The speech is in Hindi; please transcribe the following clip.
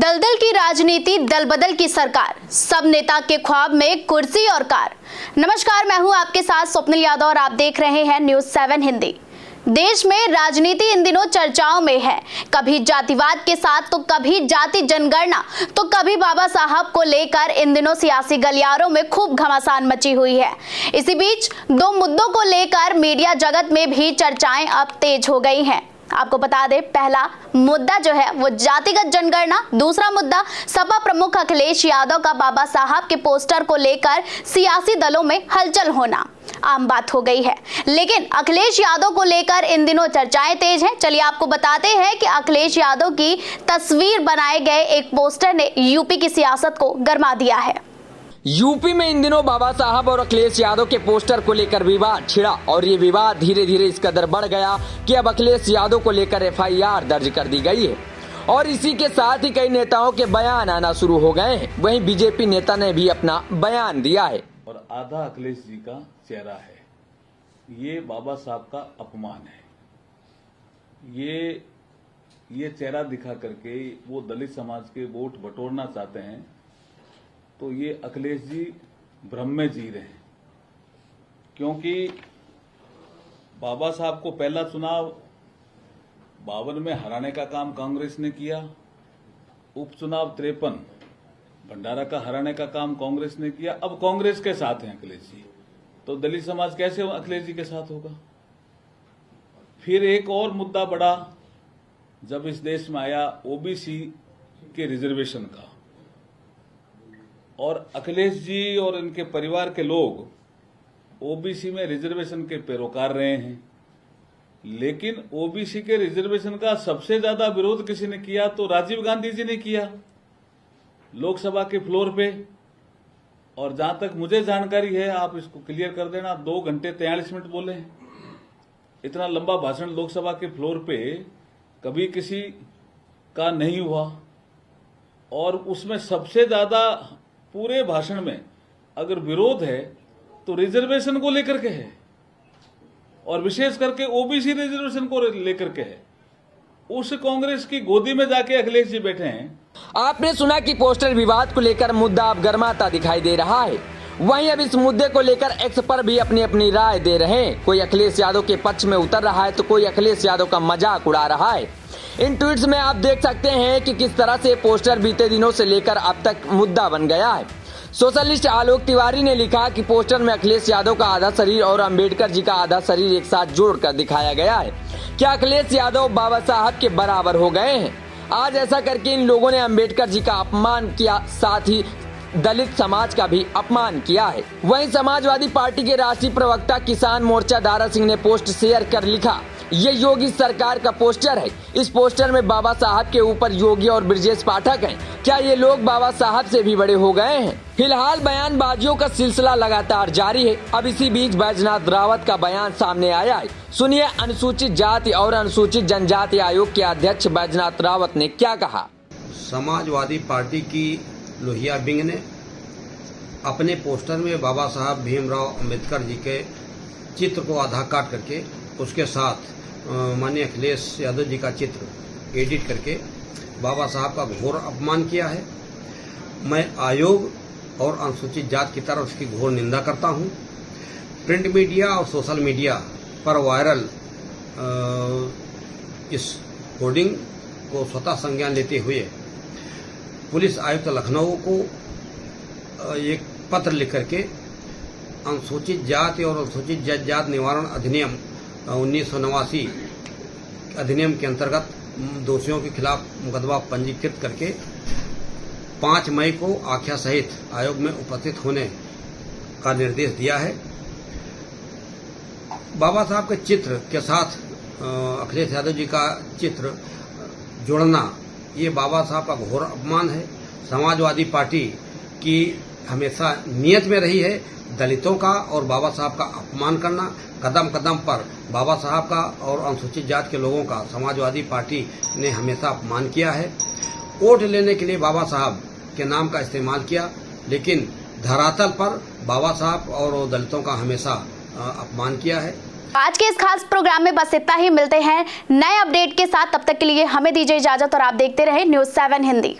दलदल की राजनीति, दल बदल की सरकार, सब नेता के ख्वाब में कुर्सी और कार। नमस्कार, मैं हूं आपके साथ स्वप्निल यादव और आप देख रहे हैं न्यूज़ 7 हिंदी। देश में राजनीति इन दिनों चर्चाओं में है, कभी जातिवाद के साथ तो कभी जाति जनगणना तो कभी बाबा साहब को लेकर इन दिनों सियासी गलियारों में खूब घमासान मची हुई है। इसी बीच दो मुद्दों को लेकर मीडिया जगत में भी चर्चाएं अब तेज हो गई हैं। आपको बता दें, पहला मुद्दा जो है वो जातिगत जनगणना, दूसरा मुद्दा सपा प्रमुख अखिलेश यादव का बाबा साहब के पोस्टर को लेकर सियासी दलों में हलचल होना आम बात हो गई है। लेकिन अखिलेश यादव को लेकर इन दिनों चर्चाएं तेज हैं। चलिए आपको बताते हैं कि अखिलेश यादव की तस्वीर बनाए गए एक पोस्टर ने यूपी की सियासत को गरमा दिया है। यूपी में इन दिनों बाबा साहब और अखिलेश यादव के पोस्टर को लेकर विवाद छिड़ा और ये विवाद धीरे धीरे इस कदर बढ़ गया कि अब अखिलेश यादव को लेकर एफआईआर दर्ज कर दी गई है और इसी के साथ ही कई नेताओं के बयान आना शुरू हो गए हैं। वहीं बीजेपी नेता ने भी अपना बयान दिया है। और आधा अखिलेश जी का चेहरा है, ये बाबा साहब का अपमान है। ये चेहरा दिखा करके वो दलित समाज के वोट बटोरना चाहते हैं, तो ये अखिलेश जी भ्रम में जी रहे हैं। क्योंकि बाबा साहब को पहला चुनाव 52 में हराने का काम कांग्रेस ने किया, उपचुनाव 53 भंडारा का हराने का काम कांग्रेस ने किया। अब कांग्रेस के साथ हैं अखिलेश जी, तो दलित समाज कैसे अखिलेश जी के साथ होगा। फिर एक और मुद्दा बढ़ा जब इस देश में आया ओबीसी के रिजर्वेशन का, और अखिलेश जी और इनके परिवार के लोग ओबीसी में रिजर्वेशन के पैरोकार रहे हैं। लेकिन ओबीसी के रिजर्वेशन का सबसे ज्यादा विरोध किसी ने किया तो राजीव गांधी जी ने किया लोकसभा के फ्लोर पे। और जहां तक मुझे जानकारी है, आप इसको क्लियर कर देना, 2 घंटे 43 मिनट बोले हैं। इतना लंबा भाषण लोकसभा के फ्लोर पे कभी किसी का नहीं हुआ। और उसमें सबसे ज्यादा पूरे भाषण में अगर विरोध है तो रिजर्वेशन को लेकर के है, और विशेष करके ओबीसी रिजर्वेशन को लेकर के है। उस कांग्रेस की गोदी में जाके अखिलेश जी बैठे हैं। आपने सुना कि पोस्टर विवाद को लेकर मुद्दा अब गर्माता दिखाई दे रहा है। वहीं अब इस मुद्दे को लेकर एक्स पर भी अपनी अपनी राय दे रहे हैं। कोई अखिलेश यादव के पक्ष में उतर रहा है तो कोई अखिलेश यादव का मजाक उड़ा रहा है। इन ट्वीट्स में आप देख सकते हैं कि किस तरह से पोस्टर बीते दिनों से लेकर अब तक मुद्दा बन गया है। सोशलिस्ट आलोक तिवारी ने लिखा कि पोस्टर में अखिलेश यादव का आधा शरीर और अंबेडकर जी का आधा शरीर एक साथ जोड़कर दिखाया गया है। क्या अखिलेश यादव बाबा साहब के बराबर हो गए हैं? आज ऐसा करके इन लोगों ने अंबेडकर जी का अपमान किया, साथ ही दलित समाज का भी अपमान किया है। वहीं समाजवादी पार्टी के राष्ट्रीय प्रवक्ता किसान मोर्चा दारा सिंह ने पोस्ट शेयर कर लिखा, ये योगी सरकार का पोस्टर है। इस पोस्टर में बाबा साहब के ऊपर योगी और ब्रजेश पाठक हैं। क्या ये लोग बाबा साहब से भी बड़े हो गए हैं? फिलहाल बयानबाजियों का सिलसिला लगातार जारी है। अब इसी बीच बैजनाथ रावत का बयान सामने आया है। सुनिए अनुसूचित जाति और अनुसूचित जनजाति आयोग के अध्यक्ष बैजनाथ रावत ने क्या कहा। समाजवादी पार्टी की लोहिया विंग ने अपने पोस्टर में बाबा साहब भीमराव अंबेडकर जी के चित्र को आधा काट करके उसके साथ माननीय अखिलेश यादव जी का चित्र एडिट करके बाबा साहब का घोर अपमान किया है। मैं आयोग और अनुसूचित जाति की तरफ उसकी घोर निंदा करता हूं। प्रिंट मीडिया और सोशल मीडिया पर वायरल इस होर्डिंग को स्वतः संज्ञान लेते हुए पुलिस आयुक्त लखनऊ को एक पत्र लिख करके अनुसूचित जाति और अनुसूचित जनजाति निवारण अधिनियम 1989 अधिनियम के अंतर्गत दोषियों के खिलाफ मुकदमा पंजीकृत करके 5 मई को आख्या सहित आयोग में उपस्थित होने का निर्देश दिया है। बाबा साहब के चित्र के साथ अखिलेश यादव जी का चित्र जोड़ना ये बाबा साहब का घोर अपमान है। समाजवादी पार्टी की हमेशा नियत में रही है दलितों का और बाबा साहब का अपमान करना। कदम कदम पर बाबा साहब का और अनुसूचित जाति के लोगों का समाजवादी पार्टी ने हमेशा अपमान किया है। वोट लेने के लिए बाबा साहब के नाम का इस्तेमाल किया, लेकिन धरातल पर बाबा साहब और दलितों का हमेशा अपमान किया है। आज के इस खास प्रोग्राम में बस इतना ही। मिलते हैं नए अपडेट के साथ, तब तक के लिए हमें दीजिए इजाजत और आप देखते रहे न्यूज़ 7 हिंदी।